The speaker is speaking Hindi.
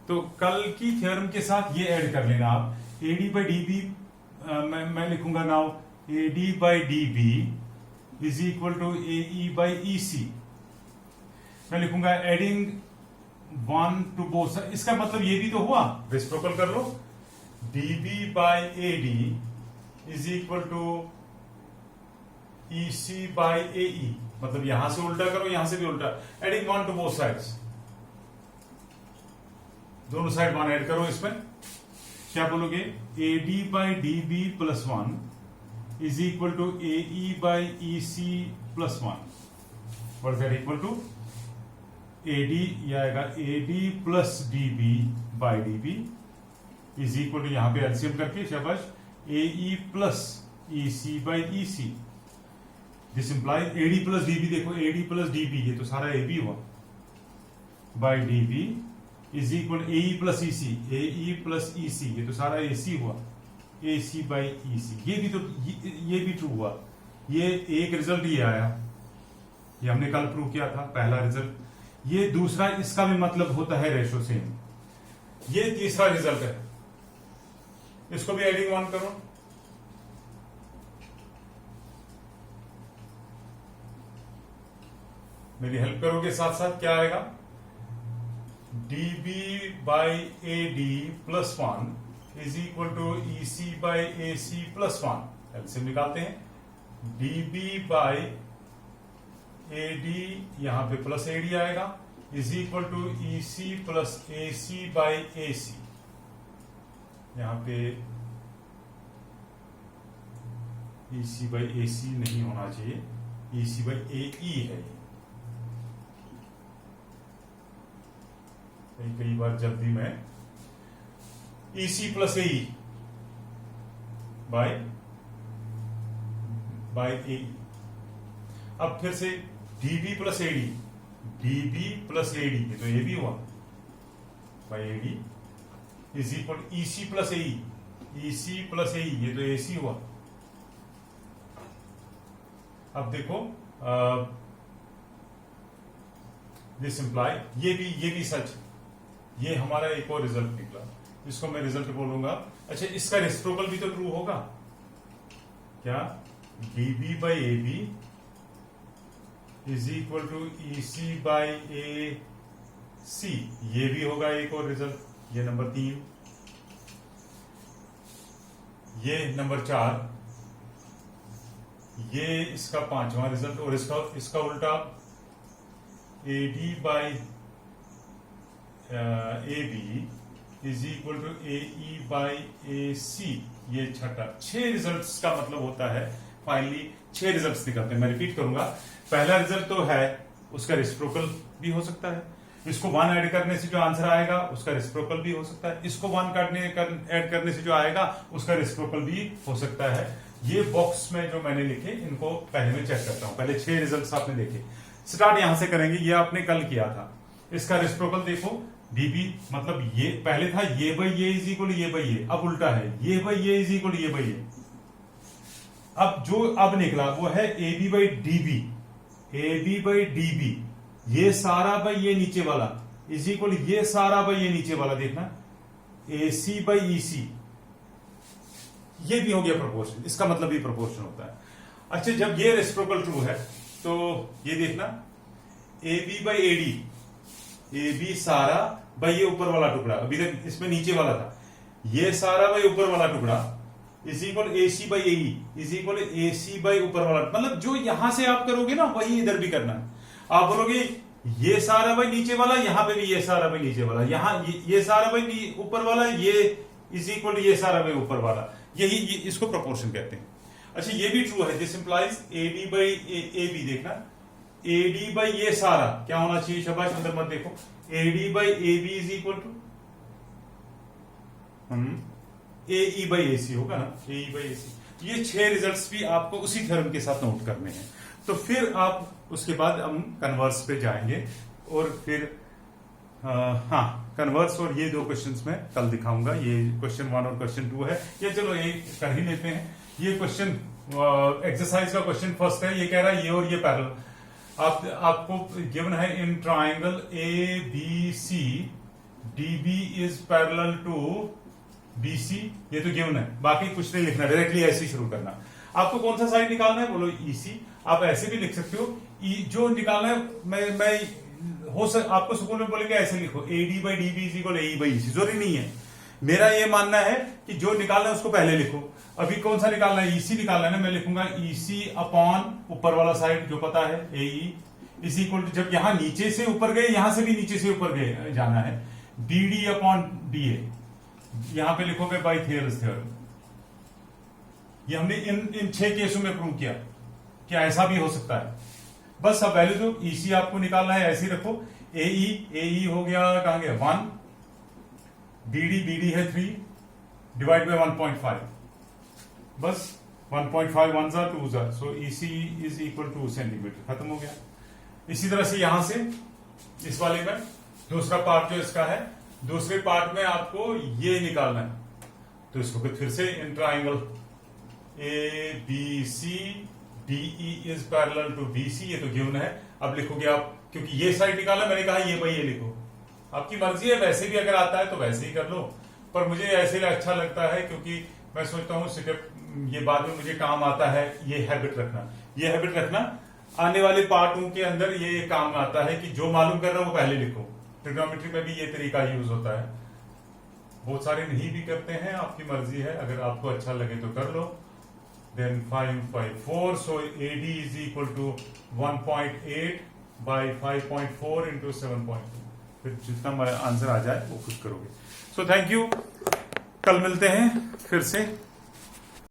तो कल की थ्योरम के साथ ये ऐड कर लेना आप। एडी बाई डी बी मैं लिखूंगा now AD by D B is equal to A by E C. मैं लिखूंगा एडिंग 1 टू बोथ। इसका मतलब ये भी तो हुआ, रेसिप्रोकल कर लो। DB by AD is equal to E C by A E, मतलब यहां से उल्टा करो, यहां से भी उल्टा। एडिंग 1 टू बोथ साइड्स, दोनों साइड 1 ऐड करो। इसमें क्या बोलोगे? A D by D B plus 1 is equal to A E by E C plus 1। What is that equal to? A D ये आएगा A D plus D B by D B is equal to, यहां पे एलसीएम करके शाबाश, A E plus E C by E C. This implies A D plus D B, देखो A D plus D B, ये तो सारा ए बी हुआ, by D B is equal A E plus E C, A E plus E C, ये तो सारा ए सी हुआ, ए सी बाई ई सी। ये भी तो ये भी ट्रू हुआ। ये एक रिजल्ट ये आया, ये हमने कल प्रूव किया था, पहला रिजल्ट। ये दूसरा, इसका भी मतलब होता है रेशो सेम। ये तीसरा रिजल्ट है, इसको भी एडिंग 1 करो। मेरी हेल्प करोगे साथ साथ, क्या आएगा? DB by A D plus 1 is equal to E C by A C plus 1। LCM निकालते हैं। डीबी बाई ए डी, यहां पे प्लस ए डी आएगा, is equal to E C plus A C by A C. यहां पे ई सी बाई ए सी नहीं होना चाहिए, ई सी बाई ए ई है। कई बार जल्दी में ई सी प्लस ए बाई ए। अब फिर से DB plus A D, DB plus A D, ये तो ये भी हुआ, by A D is equal E C plus A E C plus A, ये तो ए सी हुआ। अब देखो दिस इंप्लाई, ये भी सच, ये हमारा एक और रिजल्ट निकला, इसको मैं रिजल्ट बोलूंगा। अच्छा, इसका रेसिप्रोकल भी तो ट्रू होगा क्या? DB by A B is equal to E C by A C, ये भी होगा एक और रिजल्ट। ये नंबर 3, ये नंबर 4, ये इसका 5वां रिजल्ट। और इसका उल्टा A D by A B is equal to A E by A C, ये छठा। 6 रिजल्ट्स का मतलब होता है फाइनली 6 रिजल्ट्स निकलते हैं। मैं रिपीट करूंगा, पहला रिजल्ट तो है उसका रेसिप्रोकल भी हो सकता है, इसको 1 ऐड करने से जो आंसर आएगा उसका रेसिप्रोकल भी हो सकता है, इसको 1 ऐड करने से जो आएगा उसका रेसिप्रोकल भी हो सकता है। ये बॉक्स में जो मैंने लिखे, इनको पहले मैं चेक करता हूं। पहले 6 रिजल्ट्स आपने देखे, स्टार्ट यहां से करेंगे। ये आपने कल किया था, इसका रेसिप्रोकल देखो, डीबी मतलब ये पहले था ये बाई ये इज इक्वल ये बाई ये, अब उल्टा है ये बाई ये इज इक्वल ये बाई ये। अब जो अब निकला वो है A B by D B, A B by D B, ये सारा बाई ये नीचे वाला इज इक्वल ये सारा बाई ये नीचे वाला। देखना ए सी बाई ई सी, ये भी हो गया प्रोपोर्शन, इसका मतलब भी प्रोपोर्शन होता है। अच्छा, जब ये रेसिप्रोकल ट्रू है तो ये देखना A B by A D, A B सारा बाई ये ऊपर वाला टुकड़ा, अभी तक इसमें नीचे वाला था, ये सारा बाई ऊपर वाला टुकड़ा is equal A C by A is equal A C by ऊपर वाला। मतलब जो यहां से आप करोगे ना वही इधर भी करना है। आप बोलोगे ये सारा बाई नीचे वाला, यहां पे भी ये सारा बाई नीचे वाला, यहां ये सारा बाई ऊपर वाला, ये इज इक्वल ये सारा बाई ऊपर वाला, यही इसको प्रोपोर्शन कहते हैं। अच्छा, ये भी ट्रू है, this implies A D by A B. देखना ए डी बाई ये सारा क्या होना चाहिए? शाबाश, अंदर मत देखो, A D by A B is equal to A E by A C होगा ना, ए ई बाई ए सी। ये 6 रिजल्ट्स भी आपको उसी थ्योरम के साथ नोट करने हैं। तो फिर आप उसके बाद हम कन्वर्स पे जाएंगे, और फिर हाँ, कन्वर्स और ये 2 क्वेश्चंस में कल दिखाऊंगा। ये क्वेश्चन 1 और क्वेश्चन 2 है, ये चलो ये कर ही लेते हैं। ये क्वेश्चन एक्सरसाइज का क्वेश्चन फर्स्ट है, ये कह रहा है ये और ये पैरेलल। आपको गिवन है in triangle A B C DB is parallel to BC, ये तो गिवन है, बाकी कुछ नहीं लिखना, डायरेक्टली ऐसे ही शुरू करना। आपको कौन सा साइड निकालना है, बोलो EC। आप ऐसे भी लिख सकते हो, जो निकालना है मैं आपको स्कूल में बोलेंगे ऐसे लिखो, AD by DB is equal AE by EC, जरूरी नहीं है। मेरा ये मानना है कि जो निकालना है उसको पहले लिखो। अभी कौन सा निकालना है, EC निकालना है ना, मैं लिखूंगा EC अपॉन ऊपर वाला साइड जो पता है AE इज इक्वल टू, जब यहां नीचे से ऊपर गए यहां से भी नीचे से ऊपर गए जाना है, BD अपॉन DA। यहां पे लिखोगे बाय थियरम्स थ्योरम। ये हमने इन 6 केसों में प्रूव किया कि ऐसा भी हो सकता है। बस अब वैल्यू जो EC आपको निकालना है ऐसे ही रखो। AE हो गया, कहां गया 1, BD है 3, डिवाइड बाय 1.5, बस 1.5 1 जा 2 जा, सो EC is equal two centimetre, खत्म हो गया। इसी तरह से यहां से इस वाले में दूसरा पार्ट जो इसका है, दूसरे पार्ट में आपको ये निकालना है, तो इसको फिर से in triangle ABC DE is parallel to BC, ये तो गिवन है। अब लिखोगे आप, क्योंकि ये साइड निकाला, मैंने कहा ये भाई ये लिखो, आपकी मर्जी है, वैसे भी अगर आता है तो वैसे ही कर लो, पर मुझे ऐसे अच्छा लगता है क्योंकि मैं सोचता हूँ ये बाद में मुझे काम आता है। ये हैबिट रखना आने वाले पार्टों के अंदर ये काम आता है कि जो मालूम कर रहा हो वो पहले लिखो। ट्रिग्नोमेट्री में भी ये तरीका यूज होता है, बहुत सारे नहीं भी करते हैं, आपकी मर्जी है, अगर आपको अच्छा लगे तो कर लो। then 5 by 4, so AD is equal to 1.8 by 5.4 into 7.2, फिर जितना आंसर आ जाए वो खुद करोगे। सो थैंक यू, कल मिलते हैं फिर से।